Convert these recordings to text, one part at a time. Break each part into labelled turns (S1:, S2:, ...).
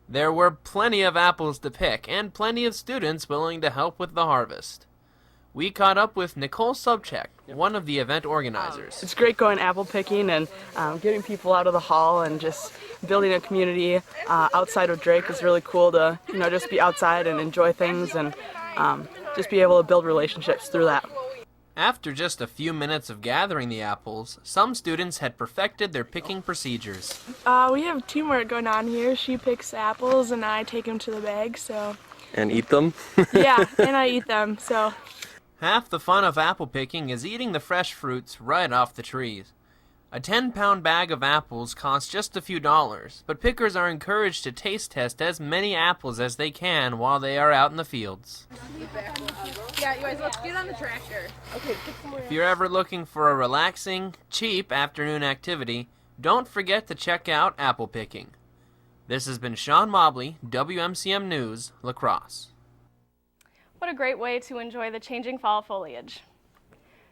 S1: There were plenty of apples to pick, and plenty of students willing to help with the harvest. We caught up with Nicole Subcheck, one of the event organizers.
S2: It's great going apple picking and getting people out of the hall and just building a community outside of Drake is really cool to, just be outside and enjoy things and just be able to build relationships through that.
S1: After just a few minutes of gathering the apples, some students had perfected their picking procedures.
S3: We have teamwork going on here. She picks apples and I take them to the bag, so...
S4: And eat them?
S3: Yeah, and I eat them, so...
S1: Half the fun of apple picking is eating the fresh fruits right off the trees. A 10-pound bag of apples costs just a few dollars, but pickers are encouraged to taste test as many apples as they can while they are out in the fields.
S5: Yeah, you guys, let's get on the tractor. Okay,
S1: if you're ever looking for a relaxing, cheap afternoon activity, don't forget to check out apple picking. This has been Sean Mobley, WMCM News, La Crosse.
S6: What a great way to enjoy the changing fall foliage.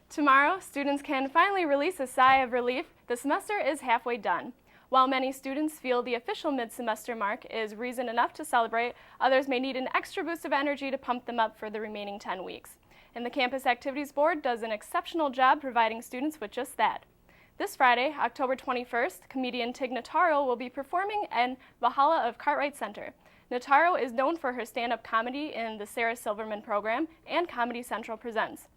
S6: Tomorrow, students can finally release a sigh of relief. The semester is halfway done. While many students feel the official mid-semester mark is reason enough to celebrate, others may need an extra boost of energy to pump them up for the remaining 10 weeks. And the Campus Activities Board does an exceptional job providing students with just that. This Friday, October 21st, comedian Tig Notaro will be performing in Valhalla of Cartwright Center. Notaro is known for her stand-up comedy in the Sarah Silverman program and Comedy Central Presents.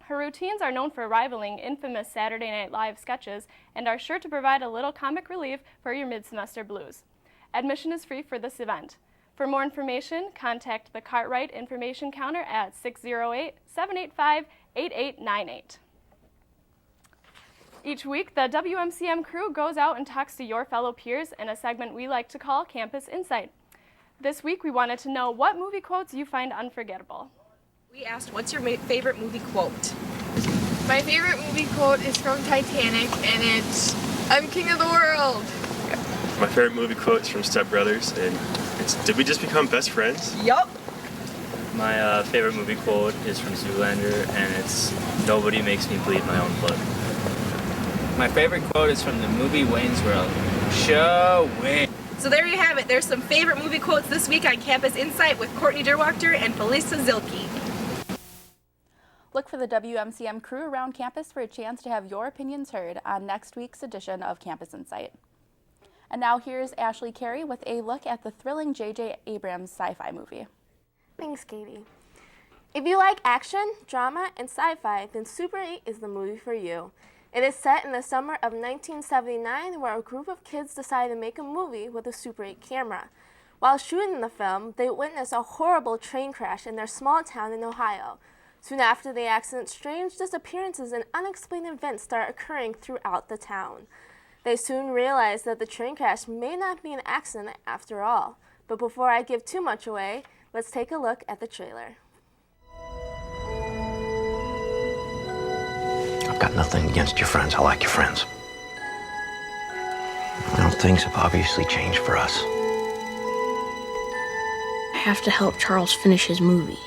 S6: Her routines are known for rivaling infamous Saturday Night Live sketches and are sure to provide a little comic relief for your mid-semester blues. Admission is free for this event. For more information, contact the Cartwright Information Counter at 608-785-8898. Each week, the WMCM crew goes out and talks to your fellow peers in a segment we like to call Campus Insight. This week, we wanted to know what movie quotes you find unforgettable.
S5: We asked, what's your favorite movie quote?
S7: My favorite movie quote is from Titanic, and it's, "I'm king of the world."
S4: My favorite movie quote is from Step Brothers, and it's, "Did we just become best friends?"
S5: Yup.
S8: My favorite movie quote is from Zoolander, and it's, "Nobody makes me bleed my own blood."
S9: My favorite quote is from the movie Wayne's World. Show Wayne.
S5: So there you have it. There's some favorite movie quotes this week on Campus Insight with Courtney Derwachter and Felisa Zilke.
S10: Look for the WMCM crew around campus for a chance to have your opinions heard on next week's edition of Campus Insight. And now here's Ashley Carey with a look at the thrilling J.J. Abrams sci-fi movie.
S11: Thanks, Katie. If you like action, drama, and sci-fi, then Super 8 is the movie for you. It is set in the summer of 1979 where a group of kids decide to make a movie with a Super 8 camera. While shooting the film, they witness a horrible train crash in their small town in Ohio. Soon after the accident, strange disappearances and unexplained events start occurring throughout the town. They soon realize that the train crash may not be an accident after all. But before I give too much away, let's take a look at the trailer.
S12: I've got nothing against your friends. I like your friends. Well, things have obviously changed for us.
S13: I have to help Charles finish his movie.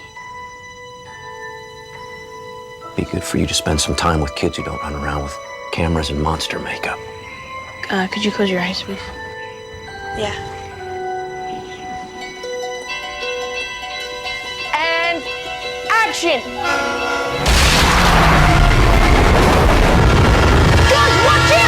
S12: Be good for you to spend some time with kids who don't run around with cameras and monster makeup.
S13: Could you close your eyes, please?
S11: Yeah. And action! Guys, watch out!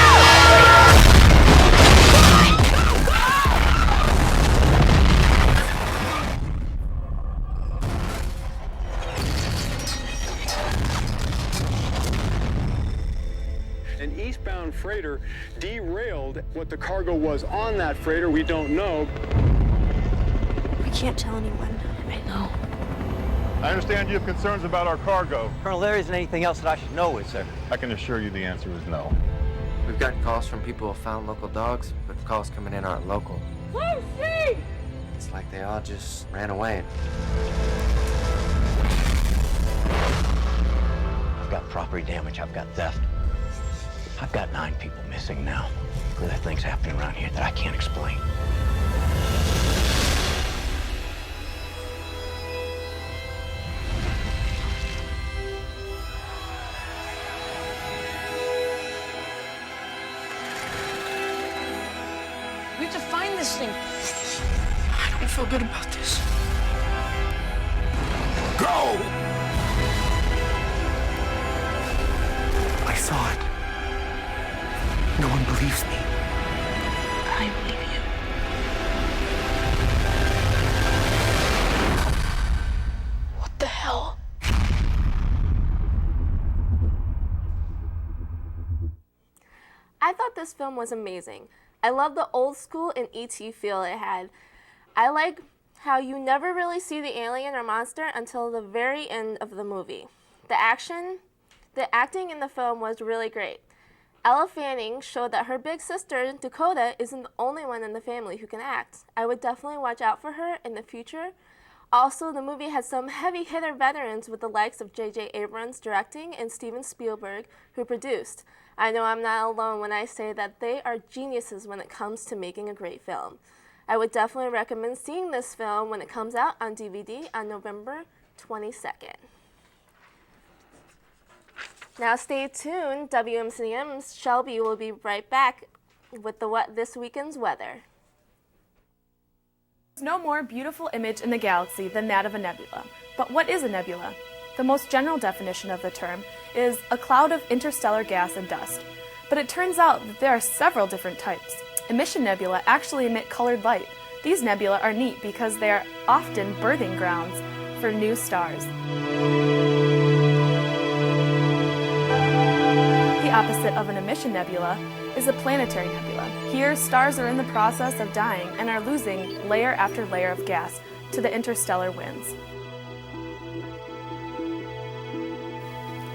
S14: An eastbound freighter derailed. What the cargo was on that freighter, we don't know.
S11: We can't tell anyone.
S13: I know.
S15: I understand you have concerns about our cargo.
S16: Colonel, there isn't anything else that I should know, is there?
S15: I can assure you the answer is no.
S17: We've gotten calls from people who found local dogs, but the calls coming in aren't local.
S11: Lucy!
S17: It's like they all just ran away.
S12: I've got property damage. I've got theft. I've got 9 people missing now. There are things happening around here that I can't explain.
S13: We have to find this thing. feel good about this.
S18: Go! I saw it. No one believes me.
S13: I believe you. What the hell?
S11: I thought this film was amazing. I love the old school and E.T. feel it had. I like how you never really see the alien or monster until the very end of the movie. The acting in the film was really great. Ella Fanning showed that her big sister, Dakota, isn't the only one in the family who can act. I would definitely watch out for her in the future. Also, the movie had some heavy hitter veterans with the likes of J.J. Abrams directing and Steven Spielberg, who produced. I know I'm not alone when I say that they are geniuses when it comes to making a great film. I would definitely recommend seeing this film when it comes out on DVD on November 22nd. Now stay tuned. WMCM's Shelby will be right back with this weekend's weather.
S6: There's no more beautiful image in the galaxy than that of a nebula. But what is a nebula? The most general definition of the term is a cloud of interstellar gas and dust. But it turns out that there are several different types. Emission nebula actually emit colored light. These nebula are neat because they are often birthing grounds for new stars. The opposite of an emission nebula is a planetary nebula. Here, stars are in the process of dying and are losing layer after layer of gas to the interstellar winds.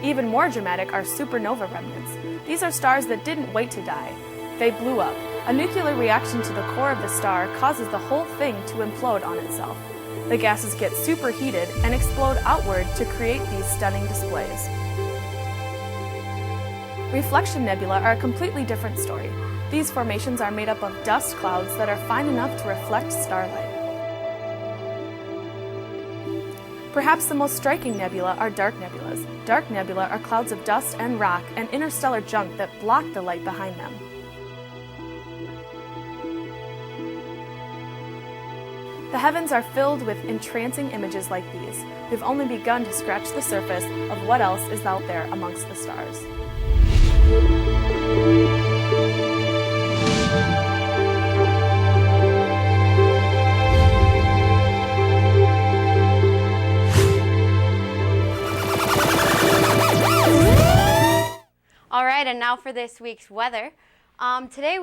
S6: Even more dramatic are supernova remnants. These are stars that didn't wait to die. They blew up. A nuclear reaction to the core of the star causes the whole thing to implode on itself. The gases get superheated and explode outward to create these stunning displays. Reflection nebula are a completely different story. These formations are made up of dust clouds that are fine enough to reflect starlight. Perhaps the most striking nebula are dark nebulas. Dark nebula are clouds of dust and rock and interstellar junk that block the light behind them. The heavens are filled with entrancing images like these. We've only begun to scratch the surface of what else is out there amongst the stars.
S19: All right, and now for this week's weather. Today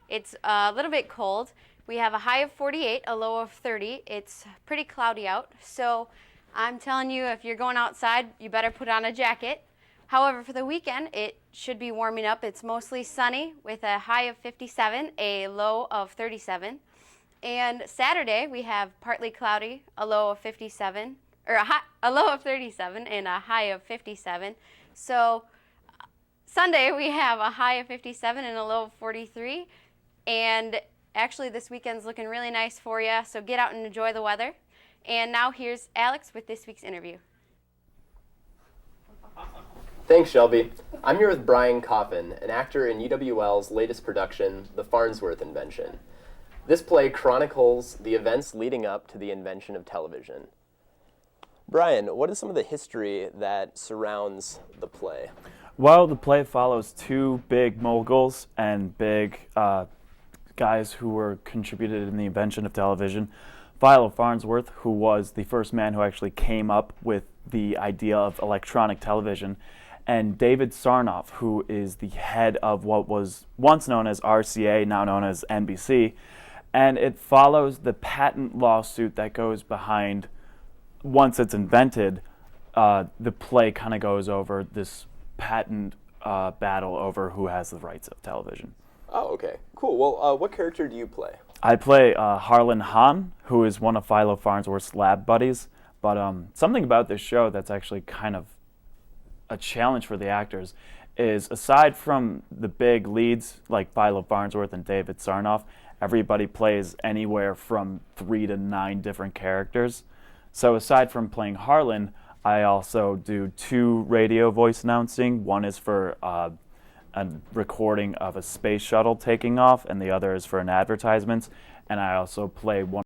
S19: it's a little bit cold. We have a high of 48, a low of 30. It's pretty cloudy out, so I'm telling you, if you're going outside, you better put on a jacket. However, for the weekend, it should be warming up. It's mostly sunny with a high of 57, a low of 37. And Saturday, we have partly cloudy, a low of 57, or a low of 37 and a high of 57. So Sunday, we have a high of 57 and a low of 43. And actually, this weekend's looking really nice for you, so get out and enjoy the weather. And now here's Alex with this week's interview.
S20: Thanks, Shelby. I'm here with Brian Coffin, an actor in UWL's latest production, The Farnsworth Invention. This play chronicles the events leading up to the invention of television. Brian, what is some of the history that surrounds the play?
S21: Well, the play follows two big moguls and big guys who were contributed in the invention of television. Philo Farnsworth, who was the first man who actually came up with the idea of electronic television, and David Sarnoff, who is the head of what was once known as RCA, now known as NBC, and it follows the patent lawsuit that goes behind, once it's invented, the play kind of goes over this patent battle over who has the rights of television.
S20: Oh, okay. Cool. Well, what character do you play?
S21: I play Harlan Hahn, who is one of Philo Farnsworth's lab buddies. But something about this show that's actually kind of a challenge for the actors is, aside from the big leads like Philo Farnsworth and David Sarnoff, everybody plays anywhere from 3 to 9 different characters. So aside from playing Harlan, I also do 2 radio voice announcing. One is for a recording of a space shuttle taking off, and the other is for an advertisement. And I also play one